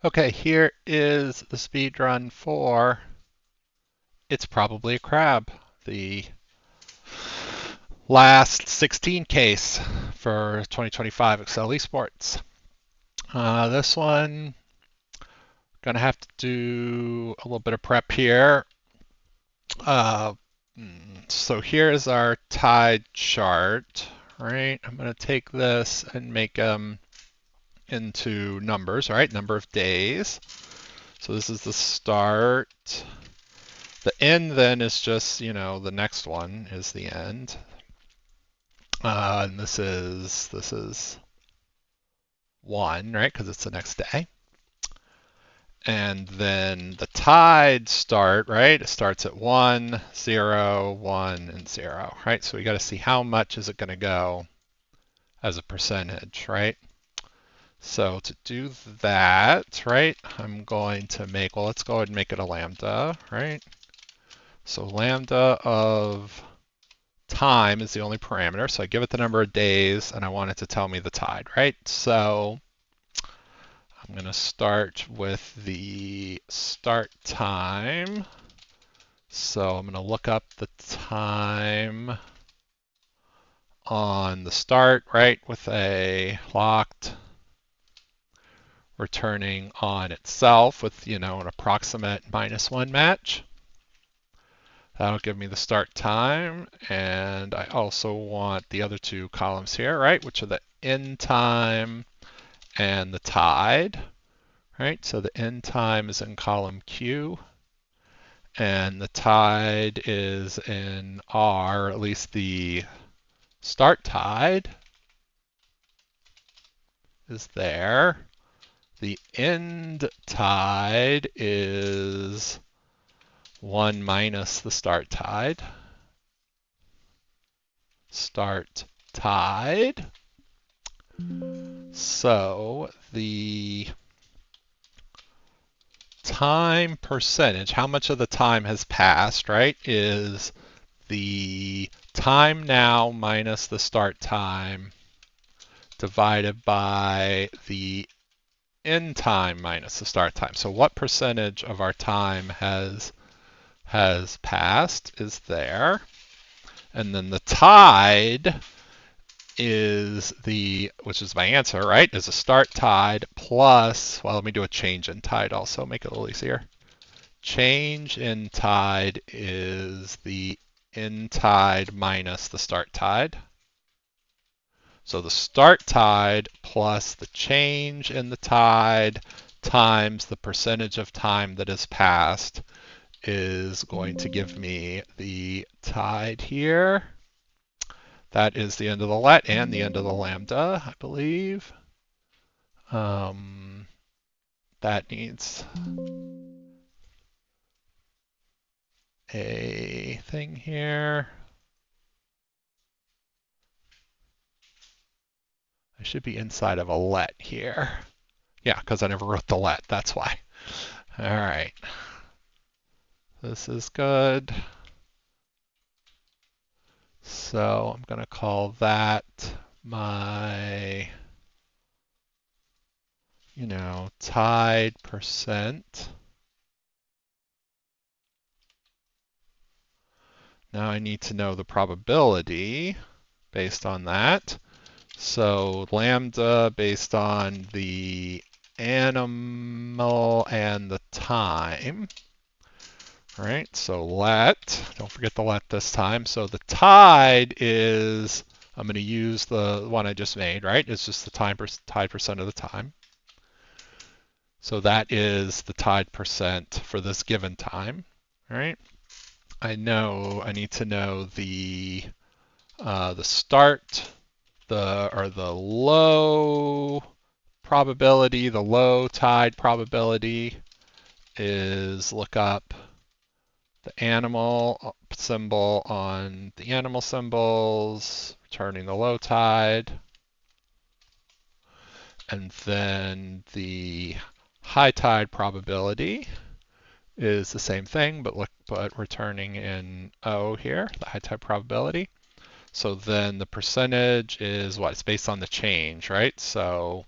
Okay, here is the speed run for It's Probably a Crab, the last 16 case for 2025 Excel Esports. This one, gonna have to do a little bit of prep here. Uh, so here's our tide chart, right? I'm gonna take this and make them into numbers, right? Number of days. So this is the start. The end then is just, the next one is the end. And this is one, right? Because it's the next day. And then the tide start, right? It starts at 1, 0, 1, and 0, right? So we got to see how much is it going to go as a percentage, right? So to do that, right, I'm going to make, well, let's go ahead and make it a lambda, right? So lambda of time is the only parameter. So I give it the number of days and I want it to tell me the tide, right? So I'm going to start with the start time. So I'm going to look up the time on the start, right, with a locked returning on itself with, an approximate -1 match. That'll give me the start time, and I also want the other two columns here, right, which are the end time and the tide, right? So the end time is in column Q, and the tide is in R, or at least the start tide is there. The end tide is 1 minus the start tide. Start tide. So the time percentage, how much of the time has passed, right, is the time now minus the start time divided by the end time minus the start time. So what percentage of our time has passed is there. And then the tide is which is my answer, right, is a start tide plus, well, let me do a change in tide also, make it a little easier. Change in tide is the end tide minus the start tide. So the start tide plus the change in the tide times the percentage of time that has passed is going to give me the tide here. That is the end of the let and the end of the lambda, I believe. That needs a thing here. I should be inside of a let here. Yeah, because I never wrote the let, that's why. All right. This is good. So I'm going to call that my, tide percent. Now I need to know the probability based on that. So lambda based on the animal and the time. All right, so don't forget the let this time. So the tide is, I'm going to use the one I just made, right? It's just the tide percent of the time. So that is the tide percent for this given time, all right? I need to know the start, the low probability, the low tide probability is look up the animal symbol on the animal symbols, returning the low tide. And then the high tide probability is the same thing, but returning in O here, the high tide probability. So then the percentage is what? It's based on the change, right? So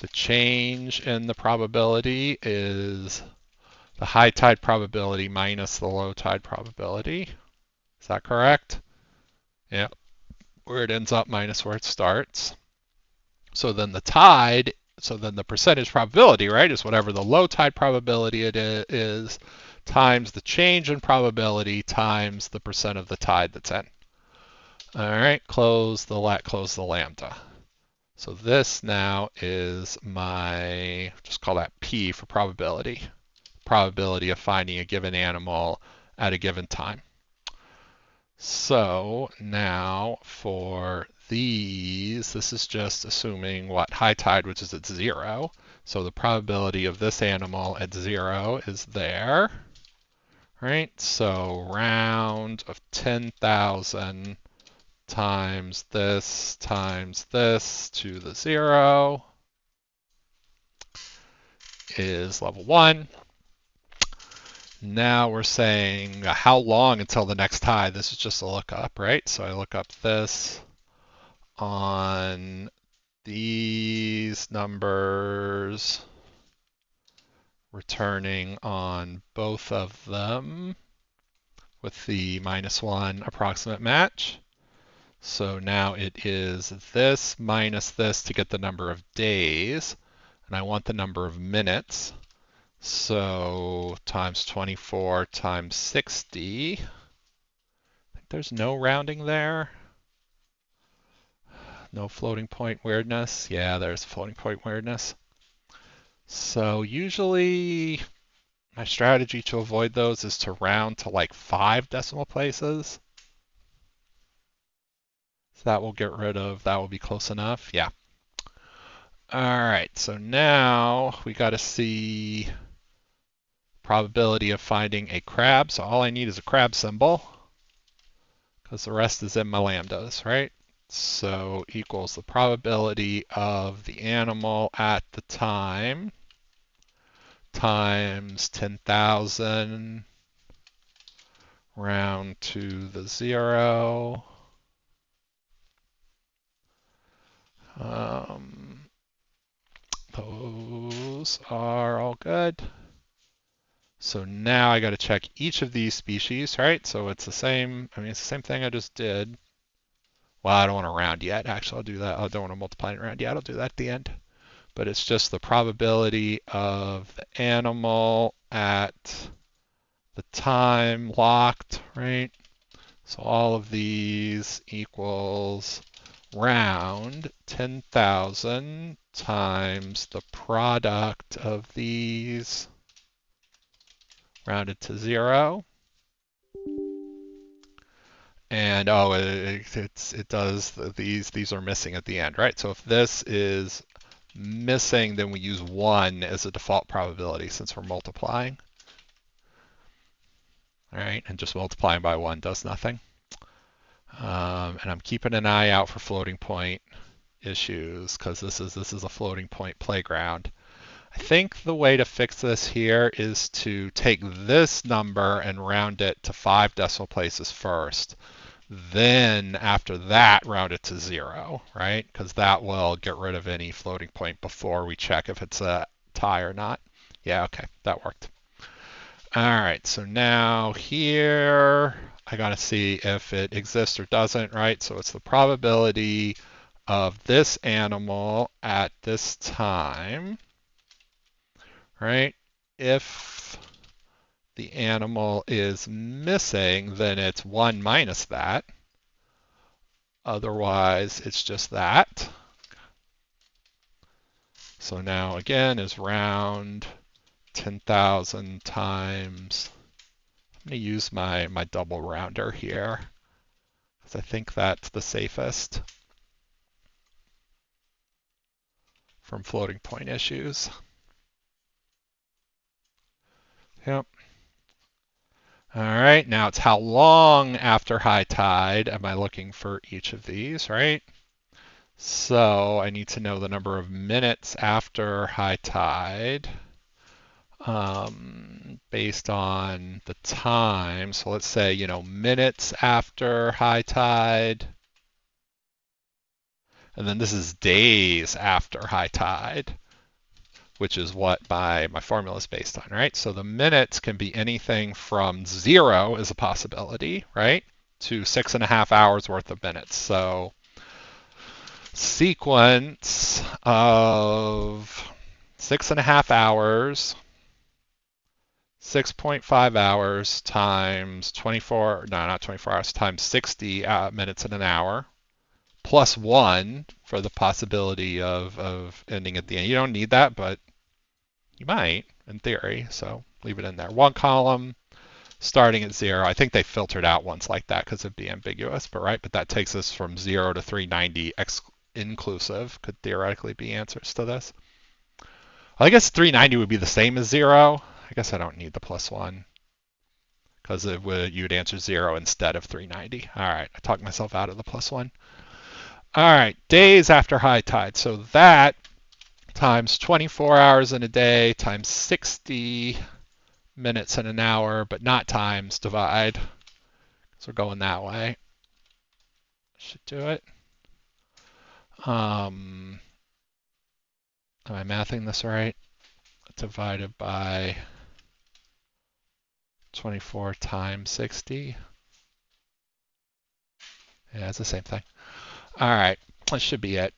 The change in the probability is the high tide probability minus the low tide probability. Is that correct? Yeah. Where it ends up minus where it starts. So then the tide, so then the percentage probability, right, is whatever the low tide probability it is times the change in probability times the percent of the tide that's in. All right, close the lambda. So this now is my, just call that P for probability. Probability of finding a given animal at a given time. So now for these, this is just assuming what high tide, which is at 0. So the probability of this animal at 0 is there, right? So round of 10,000 times this to the 0 is level 1. Now we're saying how long until the next tide. This is just a lookup, right? So I look up this on these numbers, returning on both of them with the -1 approximate match. So now it is this minus this to get the number of days, and I want the number of minutes. So times 24 times 60. I think there's no rounding there. No floating point weirdness. Yeah, there's floating point weirdness. So usually my strategy to avoid those is to round to like 5 decimal places. So that will get rid of, that will be close enough. Yeah. All right, so now we got to see probability of finding a crab. So all I need is a crab symbol because the rest is in my lambdas, right? So equals the probability of the animal at the time times 10,000 round to the 0. Those are all good. So now I got to check each of these species, right? So it's the same, I mean, it's the same thing I just did. Well, I don't want to round yet. Actually, I'll do that. I don't want to multiply and round yet. I'll do that at the end. But it's just the probability of the animal at the time locked, right? So all of these equals round 10,000 times the product of these rounded to 0. And oh, it does, these are missing at the end, right? So if this is missing, then we use 1 as a default probability since we're multiplying. All right, and just multiplying by 1 does nothing. And I'm keeping an eye out for floating point issues because this is a floating point playground. I think the way to fix this here is to take this number and round it to 5 decimal places first. Then after that, round it to 0, right? Because that will get rid of any floating point before we check if it's a tie or not. Yeah, okay, that worked. All right, so now here I got to see if it exists or doesn't, right? So it's the probability of this animal at this time, right? If the animal is missing, then it's 1 minus that. Otherwise, it's just that. So now again is round 10,000 times. I'm going to use my double rounder here because I think that's the safest from floating point issues. Yep. All right, now it's how long after high tide am I looking for each of these, right? So I need to know the number of minutes after high tide based on the time. So let's say, minutes after high tide. And then this is days after high tide. which is what my formula is based on, right? So the minutes can be anything from 0 is a possibility, right, to 6.5 hours worth of minutes. So sequence of 6.5 hours, 6.5 hours times 24, no, not 24 hours, times 60 minutes in an hour, plus 1 for the possibility of ending at the end. You don't need that, but you might, in theory, so leave it in there. One column starting at 0. I think they filtered out ones like that because it'd be ambiguous, but right, but that takes us from 0 to 390 inclusive, could theoretically be answers to this. Well, I guess 390 would be the same as 0. I guess I don't need the plus 1 because you'd answer 0 instead of 390. All right, I talked myself out of the plus 1. All right, days after high tide. So that times 24 hours in a day times 60 minutes in an hour, but not times, divide. So we're going that way. Should do it. Am I mathing this right? Divided by 24 times 60. Yeah, it's the same thing. All right, that should be it.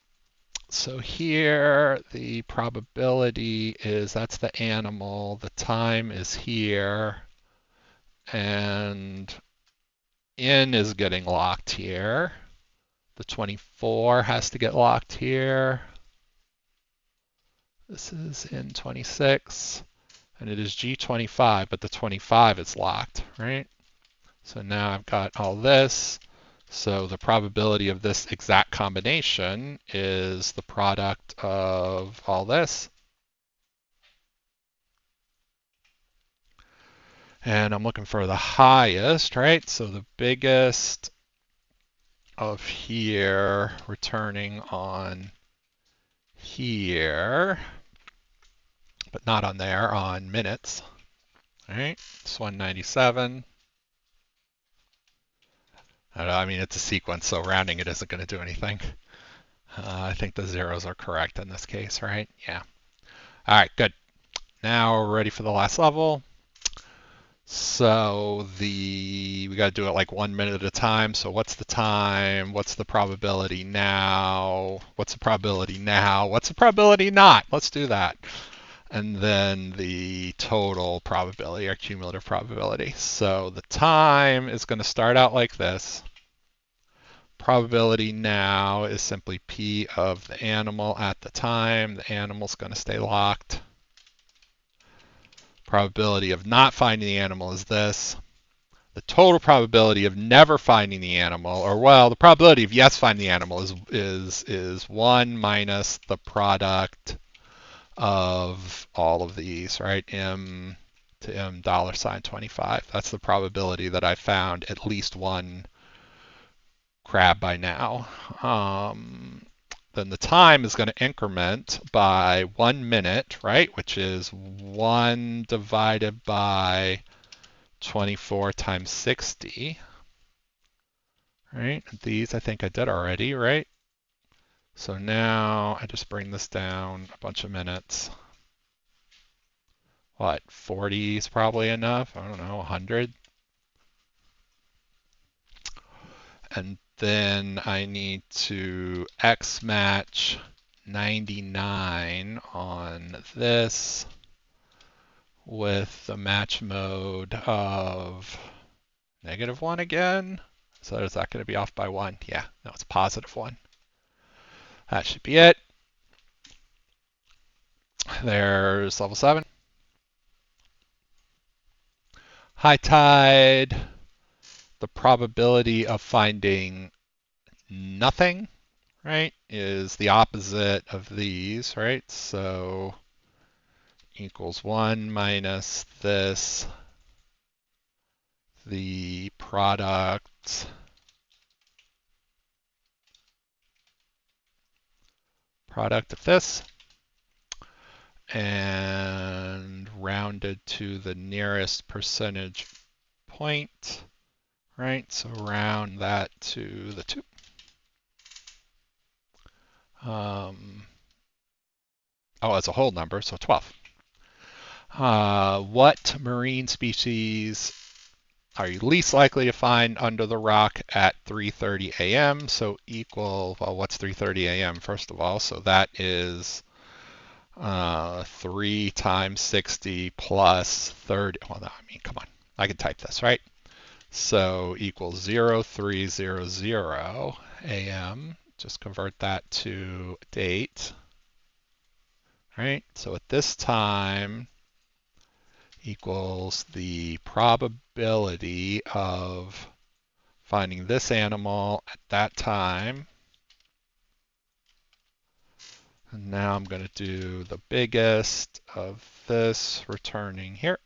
So here, the probability is that's the animal, the time is here, and in is getting locked here. The 24 has to get locked here. This is in 26, and it is G25, but the 25 is locked, right? So now I've got all this. So the probability of this exact combination is the product of all this. And I'm looking for the highest, right? So the biggest of here returning on here, but not on there, on minutes. All right, it's 197. I mean, it's a sequence, so rounding it isn't going to do anything. I think the zeros are correct in this case, right? Yeah. All right, good. Now we're ready for the last level. So we got to do it like 1 minute at a time. So what's the time? What's the probability now? What's the probability now? What's the probability not? Let's do that. And then the total probability or cumulative probability. So the time is going to start out like this. Probability now is simply P of the animal at the time. The animal's going to stay locked. Probability of not finding the animal is this. The total probability of never finding the animal, or well, the probability of yes finding the animal is 1 minus the product of all of these, right? M to M $25. That's the probability that I found at least one crab by now. Then the time is going to increment by 1 minute, right? Which is 1 divided by 24 times 60. Right? These I think I did already, right? So now I just bring this down a bunch of minutes. What, 40 is probably enough? I don't know, 100? And then I need to X match 99 on this with the match mode of -1 again. So is that going to be off by 1? Yeah, no, it's +1. That should be it. There's level 7. High tide, the probability of finding nothing, right, is the opposite of these, right? So equals 1 minus this, the product of this, and rounded to the nearest percentage point, right? So round that to the 2. Oh, as a whole number, so 12. What marine species are you least likely to find under the rock at 3:30 a.m.? So equal, well, what's 3:30 a.m. first of all? So that is 3 times 60 plus 30. Well, no, I mean, come on. I can type this, right? So equals 0300 a.m. Just convert that to date. Right? So at this time equals the probability of finding this animal at that time. And now I'm going to do the biggest of this returning here.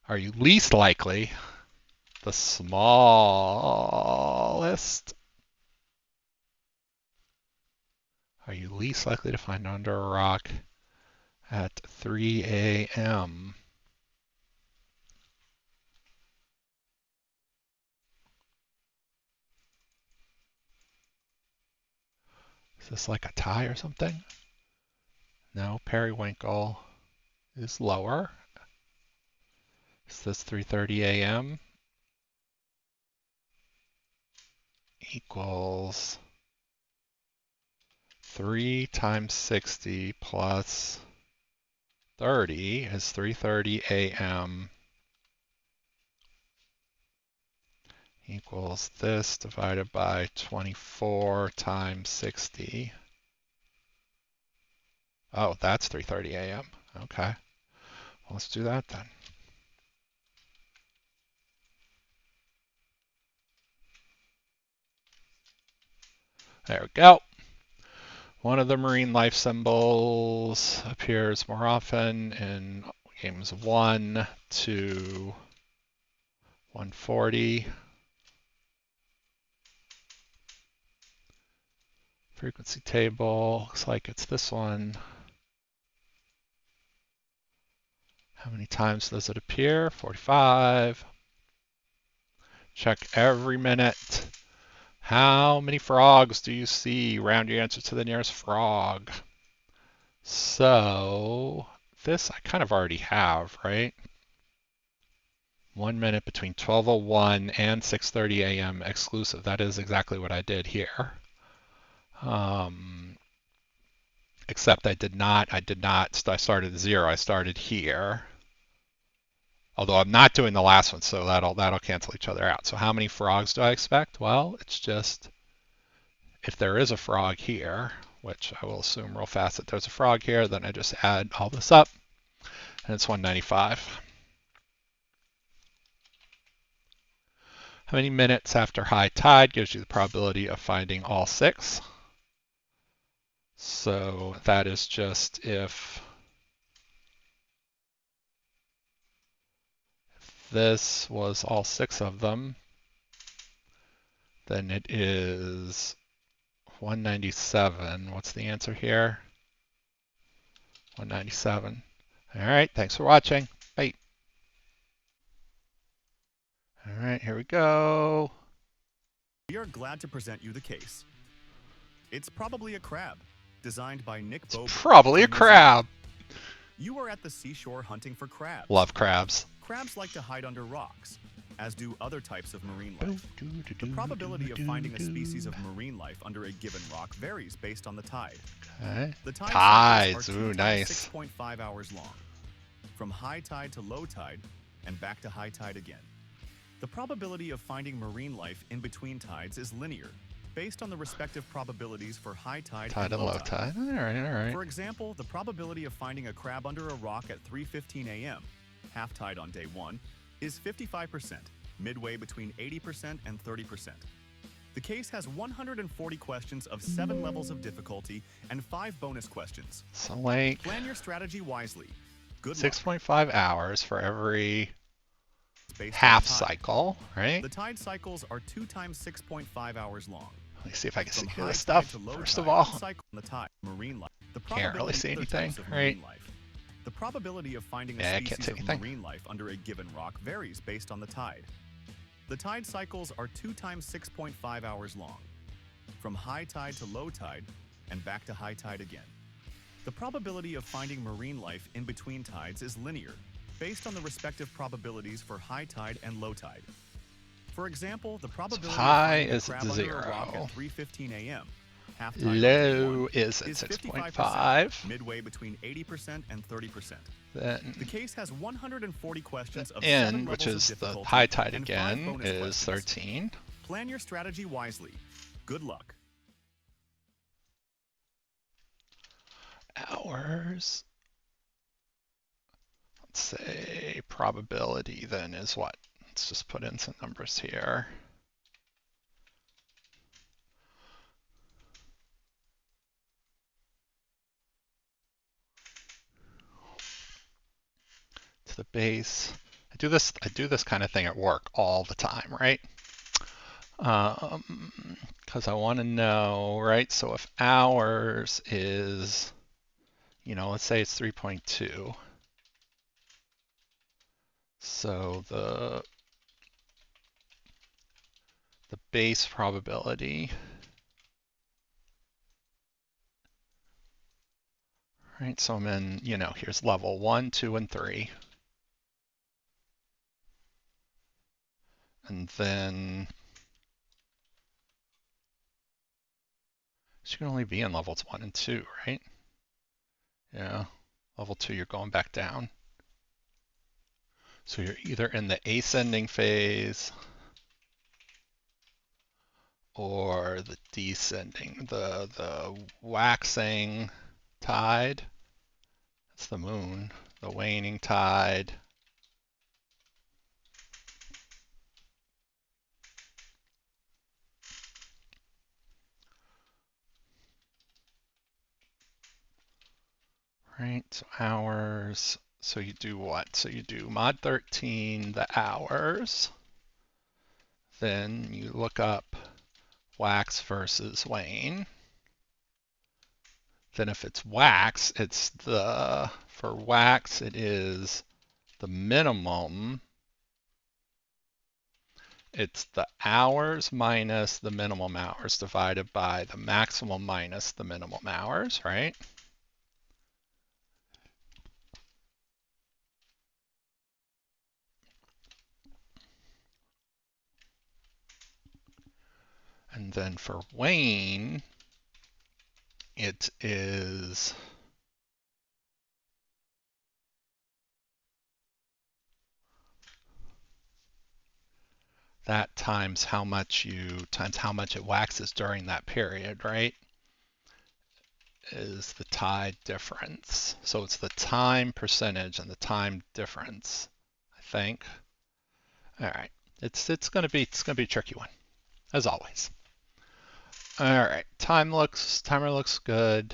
Are you least likely? The smallest. Are you least likely to find under a rock at 3 a.m.? Is this like a tie or something? No, periwinkle is lower. Is this 3:30 a.m.? Equals 3 times 60 plus 30 is 3:30 a.m. equals this divided by 24 times 60. Oh, that's 3:30 a.m. Okay. Well, let's do that then. There we go. One of the marine life symbols appears more often in games 1 to 140. Frequency table, looks like it's this one. How many times does it appear? 45. Check every minute. How many frogs do you see? Round your answer to the nearest frog. So this I kind of already have, right? 1 minute between 12:01 and 6:30 a.m. exclusive. That is exactly what I did here. Except I started at 0. I started here. Although I'm not doing the last one, so that'll cancel each other out. So how many frogs do I expect? Well, it's just if there is a frog here, which I will assume real fast that there's a frog here, then I just add all this up, and it's 195. How many minutes after high tide gives you the probability of finding all 6? So that is just if this was all 6 of them, then it is 197. What's the answer here? 197. All right, thanks for watching. Bye. All right, here we go. We are glad to present you the case. It's probably a crab, designed by Nick Bobo. Probably a crab. You are at the seashore hunting for crabs. Love crabs. Crabs like to hide under rocks, as do other types of marine life. The probability of finding a species of marine life under a given rock varies based on the tide. Okay. The Tides. are Ooh, nice. 6.5 hours long, from high tide to low tide, and back to high tide again. The probability of finding marine life in between tides is linear, based on the respective probabilities for high tide and low tide. All right, all right. For example, the probability of finding a crab under a rock at 3:15 a.m., half tide on day 1, is 55%, midway between 80% and 30%. The case has 140 questions of 7 levels of difficulty and 5 bonus questions. So like plan your strategy wisely. Good luck. 6.5 hours for every half cycle, right? The tide cycles are 2 times 6.5 hours long. Let me see if I can see From this high stuff tide to low first tide, of all. cycle on the tide, marine life. The Can't really probability see of other anything, types of right? marine life. The probability of finding Yeah, I a can't species see of anything. marine life under a given rock varies based on the tide. The tide cycles are 2 times 6.5 hours long. from high tide to low tide, and back to high tide again. The probability of finding marine life in between tides is linear, based on the respective probabilities for high tide and low tide. For example, the probability of high finding a is crab under a rock 0. at 3:15 a.m., half tide on day Low 1, is at is 6.5. 55%, midway between 80% and 30%. Then The case has 140 questions of 7 N, levels which of is the difficulty high tide and 5 again, bonus is questions. 13. Plan your strategy wisely. Good luck. Hours. Let's say probability then is what? Let's just put in some numbers here. To the base. I do this kind of thing at work all the time, right? Because I want to know, right? So if hours is, let's say it's 3.2. So the base probability, right? So I'm in, here's level 1, 2, and 3. And then you can only be in levels 1 and 2, right? Yeah. Level 2, you're going back down. So you're either in the ascending phase or the descending, the waxing tide. That's the moon. The waning tide. Right, so hours. So you do what? So you do mod 13, the hours. Then you look up wax versus wane. Then if it's wax, for wax, it is the minimum. It's the hours minus the minimum hours divided by the maximum minus the minimum hours, right? And then for wane, it is that times how much it waxes during that period, right? Is the tide difference. So it's the time percentage and the time difference, I think. All right. It's gonna be a tricky one, as always. All right. Timer looks good.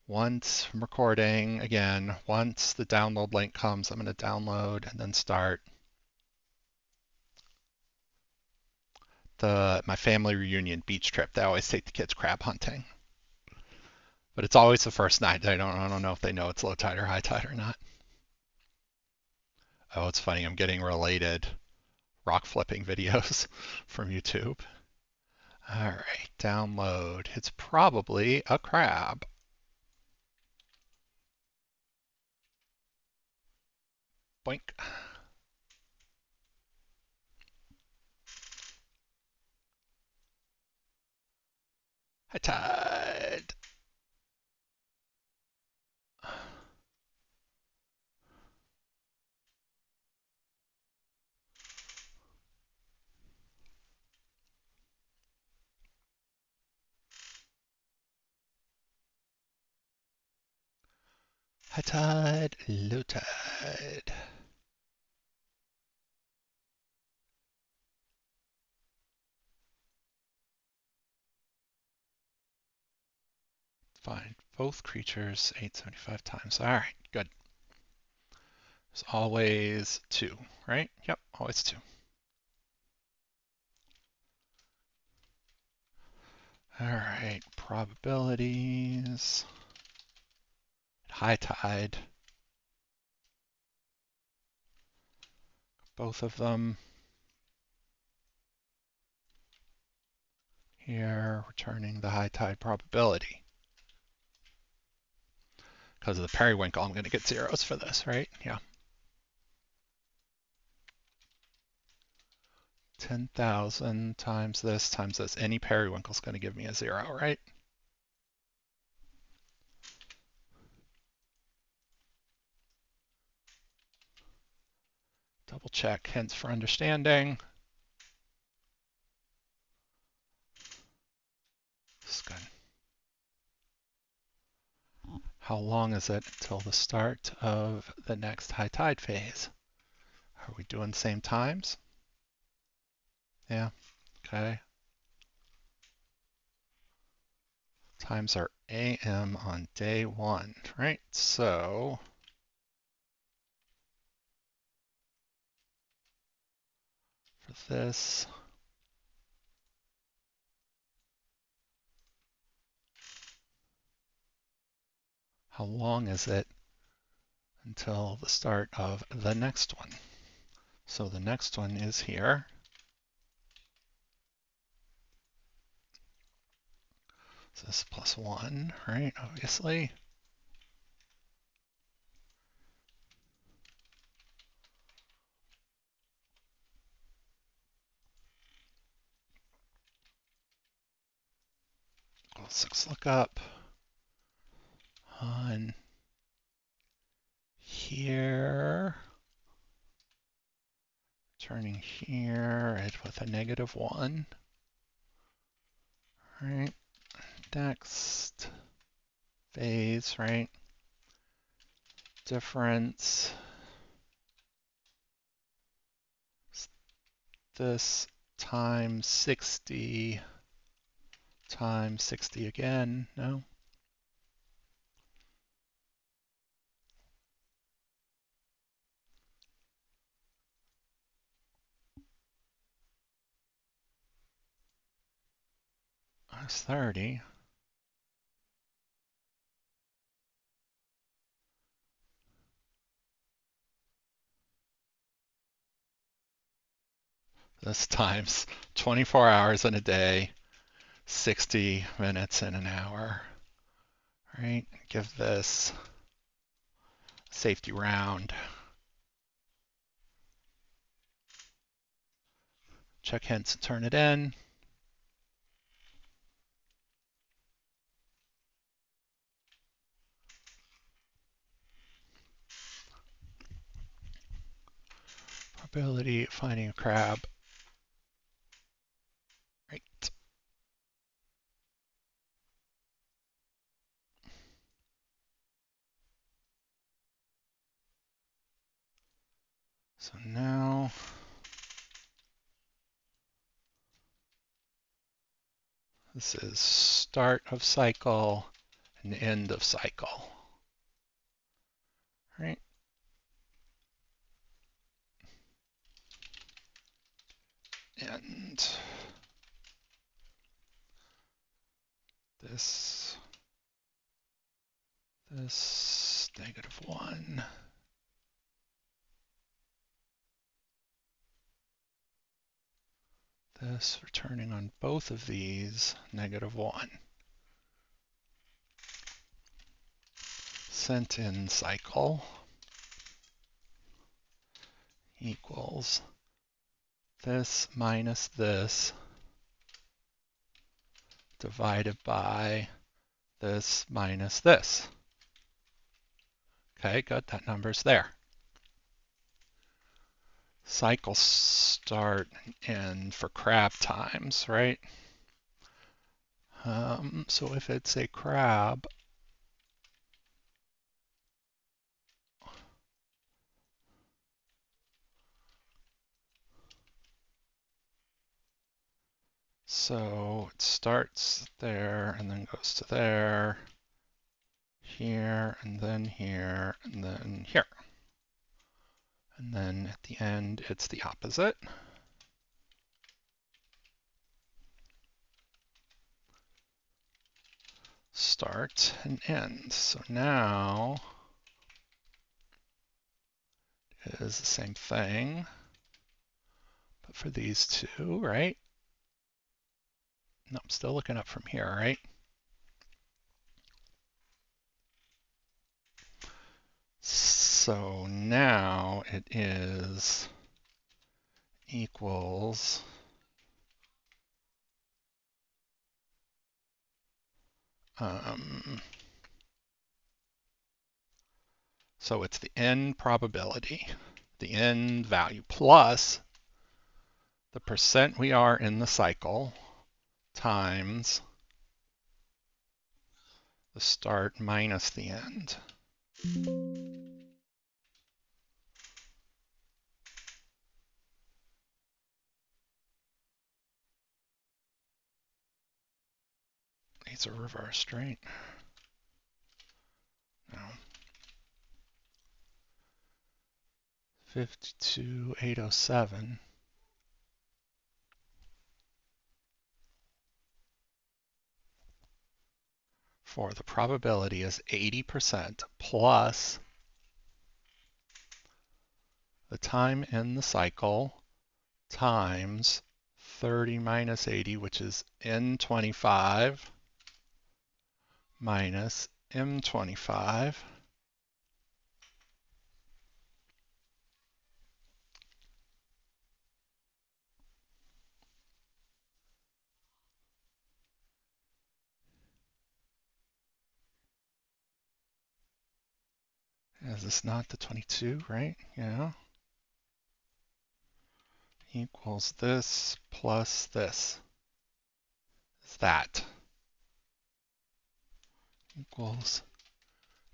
Once I'm recording, again, once the download link comes, I'm going to download and then start my family reunion beach trip. They always take the kids crab hunting. But it's always the first night. I don't know if they know it's low tide or high tide or not. Oh, it's funny. I'm getting related rock flipping videos from YouTube. All right, download. It's probably a crab. Boink. High tide. High tide, low tide. Find both creatures 875 times. All right, good. There's always 2, right? Yep, always 2. All right, probabilities. High tide. Both of them. here, returning the high tide probability. Because of the periwinkle, I'm going to get zeros for this, right? Yeah. 10,000 times this times this. Any periwinkle is going to give me a 0, right? Double check hints for understanding. This is good. How long is it until the start of the next high tide phase? Are we doing the same times? Yeah, okay. Times are AM on day 1, right? So for this, how long is it until the start of the next one? So the next one is here. So this is plus 1, right? Obviously. Equals 6 lookup on here. Turning here with a -1. Right. Next phase, right? Difference. This times 60 times 60 again. No. That's 30. This times 24 hours in a day, 60 minutes in an hour. Right? Give this safety round. Check hints and turn it in. Probability of finding a crab. Right. So now this is start of cycle and end of cycle. Right? And this -1. This returning on both of these -1. Sent in cycle equals this minus this divided by this minus this. Okay, good, that number's there. Cycle start and end for crab times, right? So if it's a crab, so it starts there and then goes to there, here, and then here, and then here. And then at the end, it's the opposite. Start and end. So now it is the same thing, but for these two, right? No, I'm still looking up from here, right? So now it is equals so it's the end probability, the end value, plus the percent we are in the cycle times the start minus the end. These are reversed, right? No. 52,807 for the probability is 80% plus the time in the cycle times 30 minus 80, which is N25 minus M25. Is this not the 22, right? Yeah. Equals this plus this. Is that equals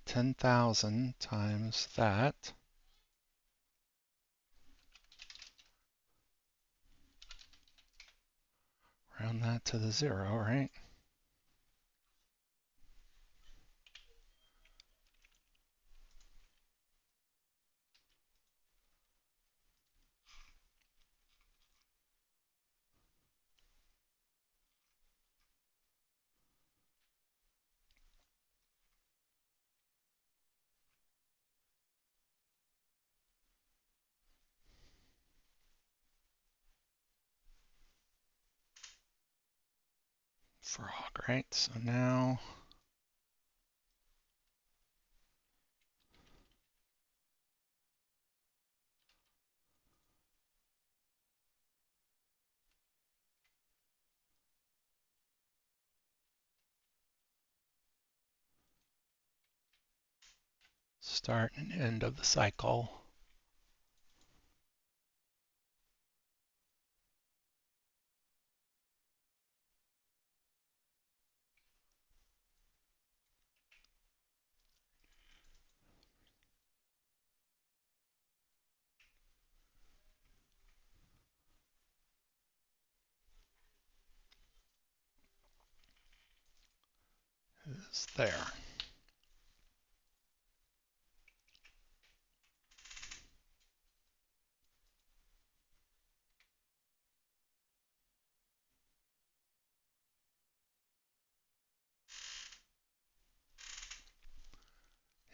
10,000 times that. Round that to the 0, right? Frog, right? So now start and end of the cycle. Is there.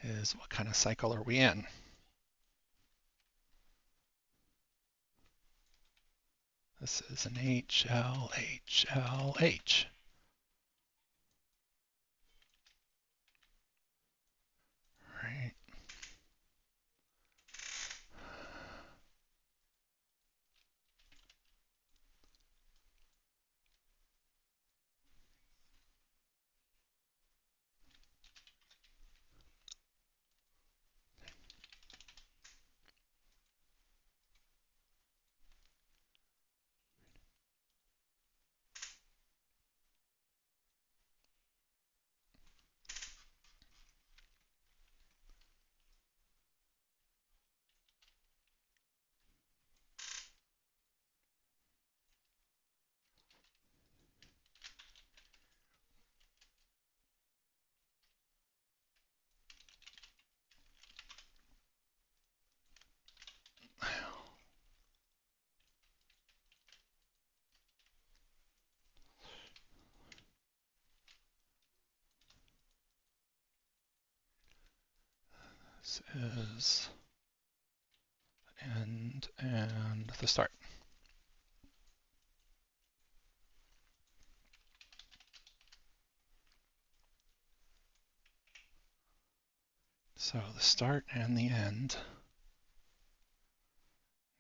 Is what kind of cycle are we in? This is an HLHLH. Right. This is end and the start. So the start and the end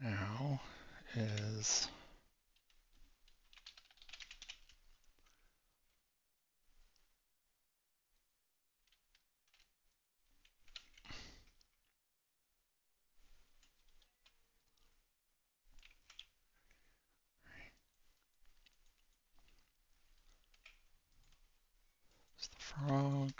now is the frog.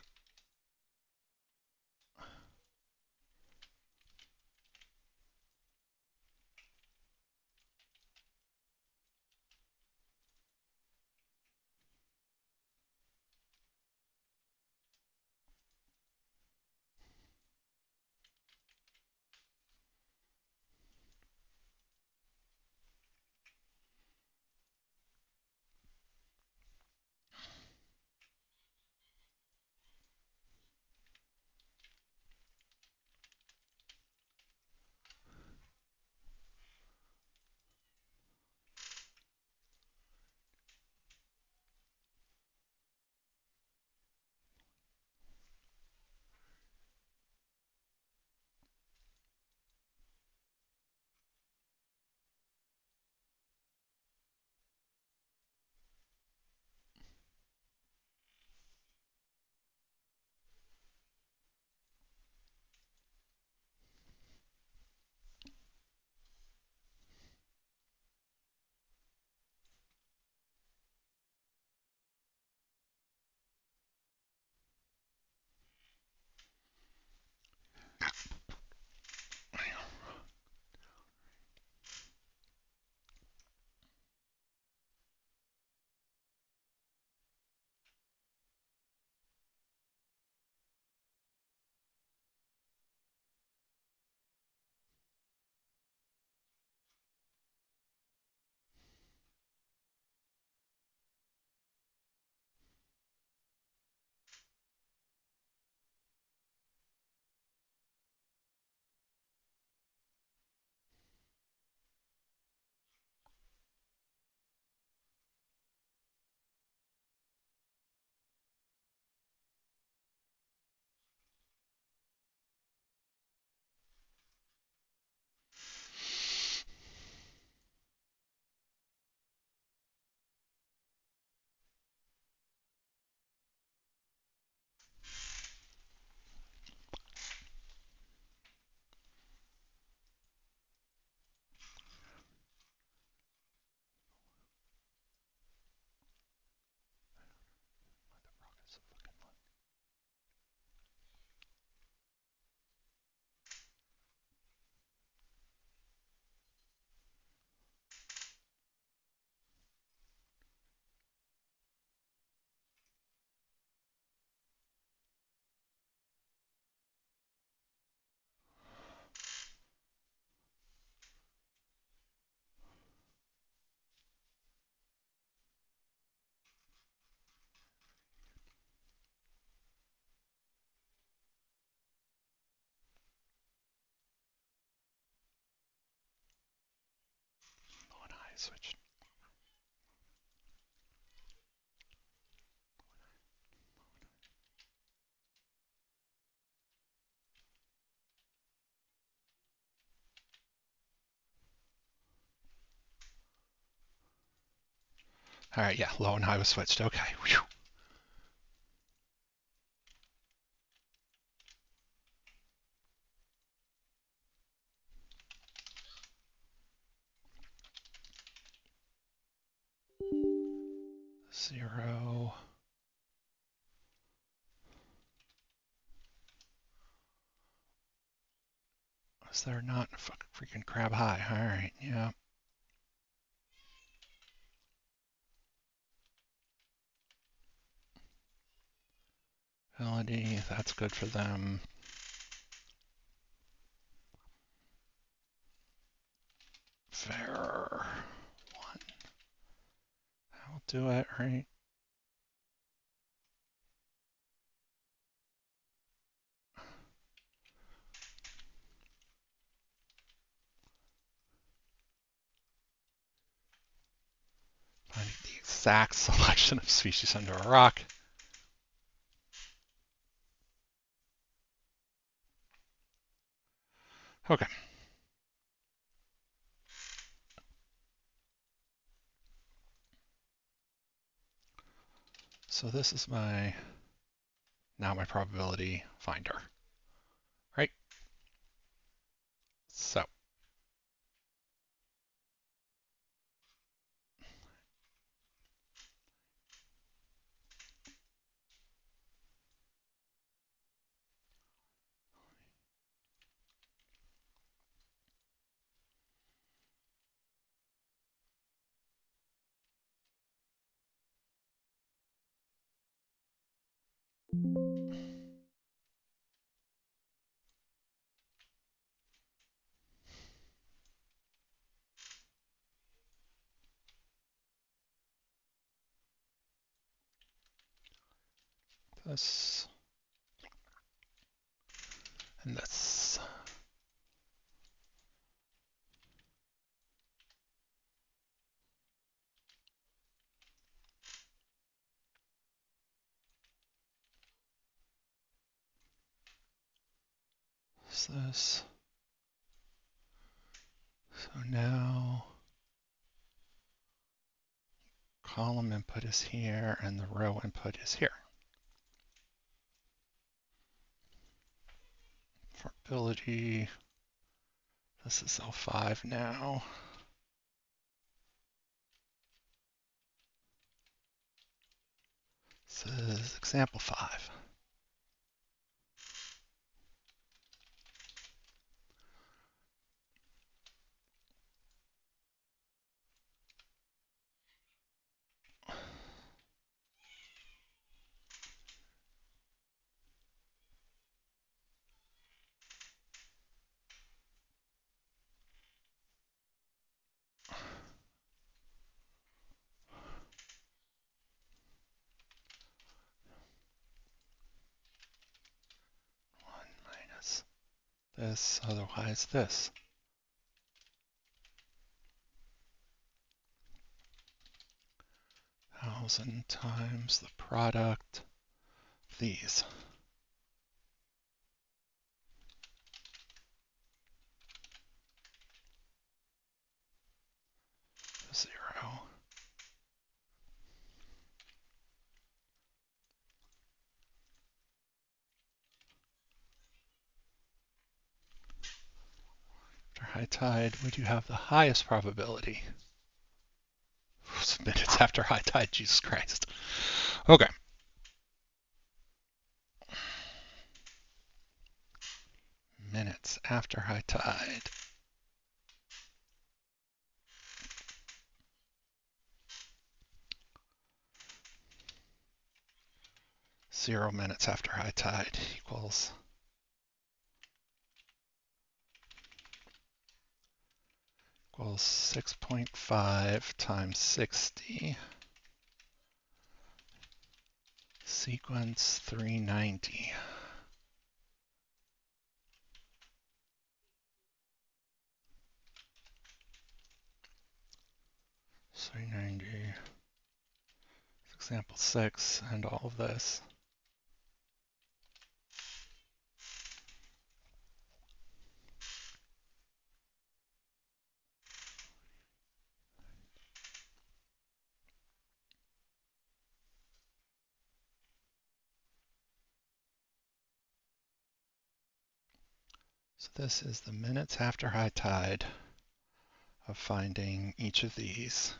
Low and high switch. All right, yeah, low and high was switched. Okay. Whew. Zero. Is there not a fucking freaking crab high? All right, yeah. Melody, that's good for them. Fair. One. I'll do it, right? Finding the exact selection of species under a rock. Okay. So this is now my probability finder, right? So this and this. This. So now column input is here and the row input is here. For ability, this is L5 now. This is example 5. Minus this, otherwise this. 1,000 times the product of these. 0. After high tide, we do have the highest probability. Minutes after high tide, Jesus Christ. Okay. Minutes after high tide. 0 minutes after high tide equals 6.5 times 60. Sequence 390. 390. Example 6 and all of this. So this is the minutes after high tide of finding each of these.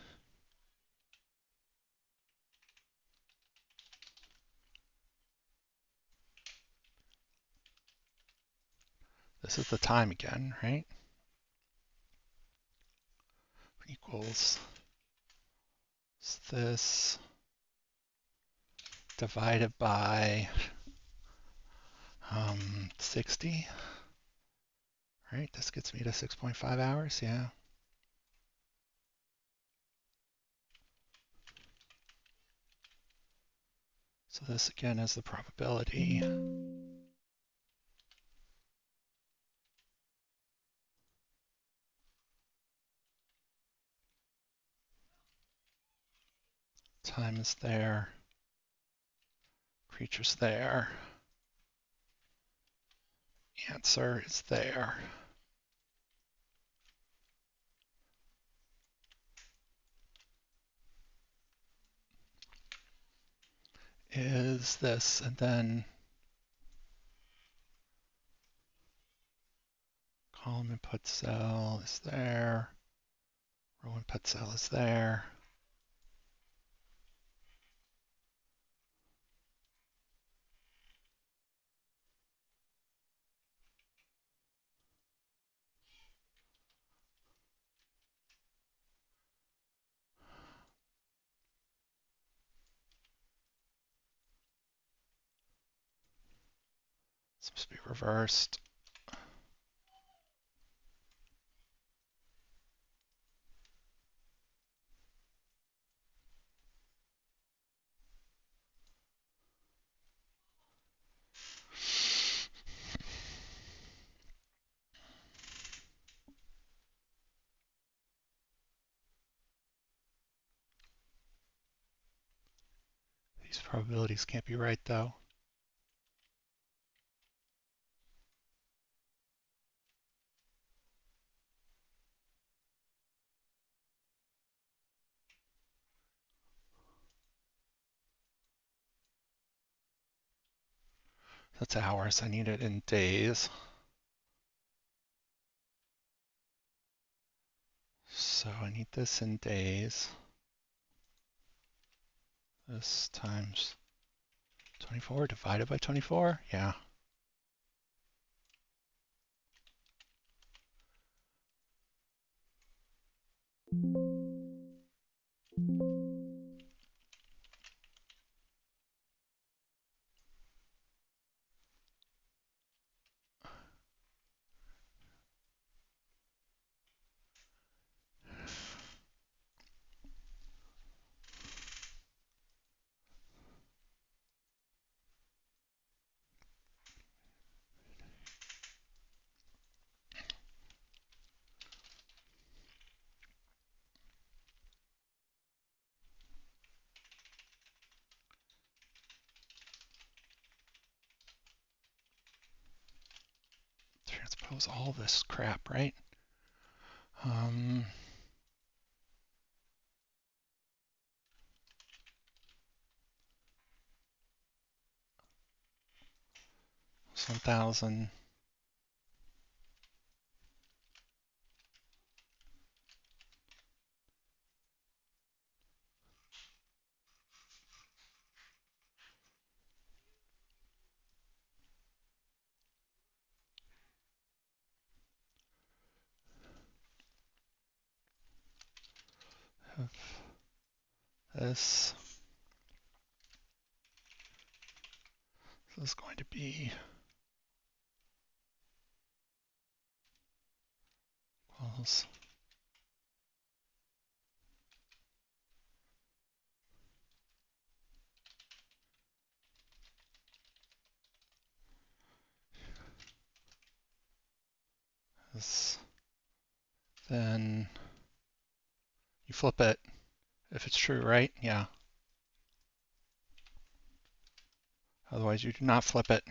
This is the time again, right? Equals this divided by 60. Right, this gets me to 6.5 hours, yeah. So this again is the probability. Time is there. Creature's there. Answer is there. is this, and then column input cell is there, row input cell is there. It's supposed to be reversed. These probabilities can't be right though. That's hours. I need it in days. So I need this in days. This times 24 divided by 24? Yeah. Transpose all this crap, right? So 1,000. This. This is going to be equals this. Then you flip it if it's true, right? Yeah. Otherwise, you do not flip it.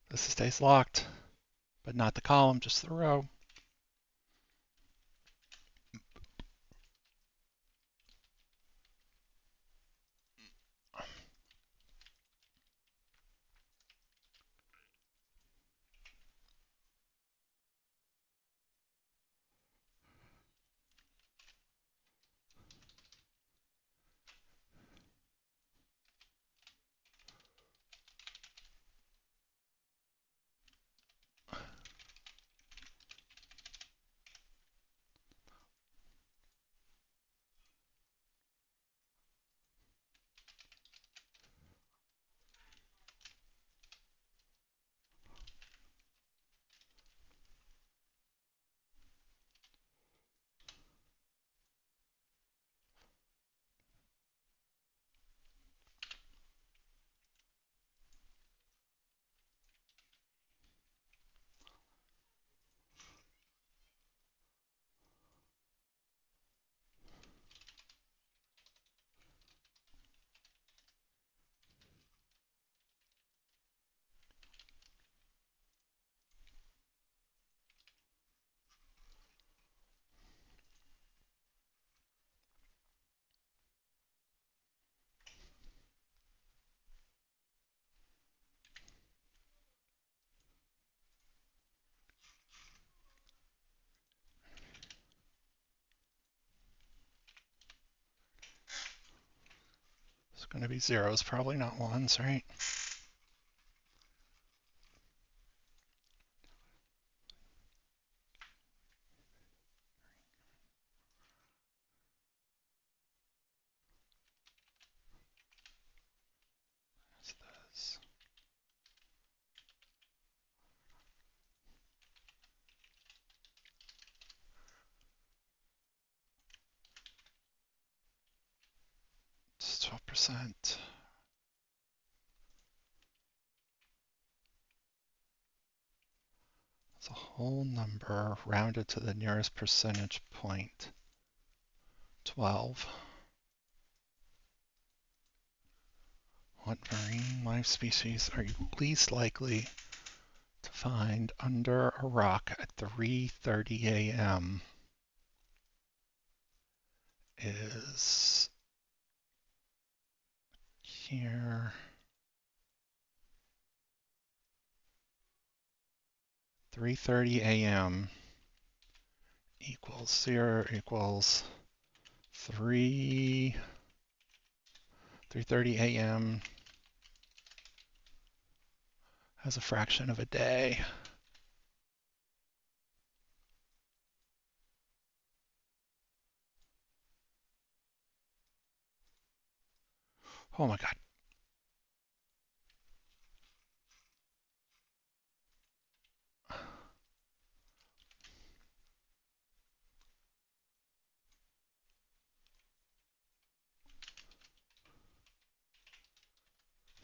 This stays locked, but not the column, just the row. Going to be zeros, probably not ones, right? What's this? It's 12%. It's a whole number rounded to the nearest percentage point. 12. What marine life species are you least likely to find under a rock at 3:30 a.m.? Is here. 3:30 a.m. equals 0 equals 3:30 a.m. as a fraction of a day. Oh my God.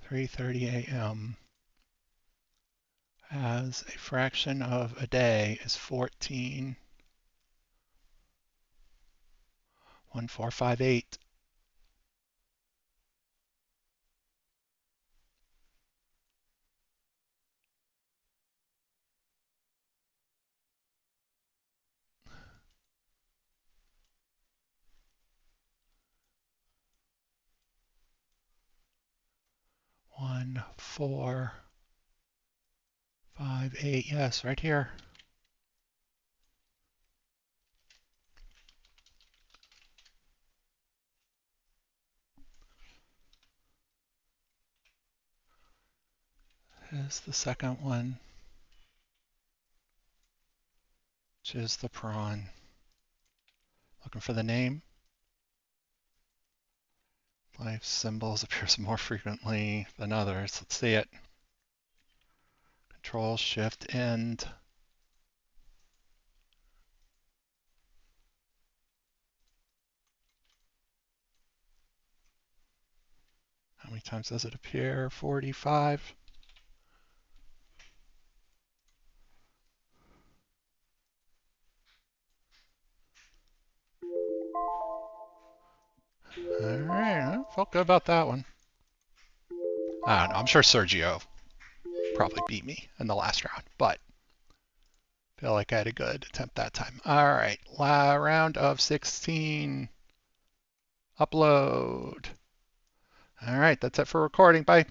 (3:30 a.m.) as a fraction of a day is 14.1458. One, 4, 5, 8. Yes, right here. Is the second one, which is the prawn. Looking for the name. Life symbols appears more frequently than others. Let's see it. Control Shift End. How many times does it appear? 45. All right, I felt good about that one. I don't know. I'm sure Sergio probably beat me in the last round, but feel like I had a good attempt that time. All right, round of 16. Upload. All right, that's it for recording. Bye.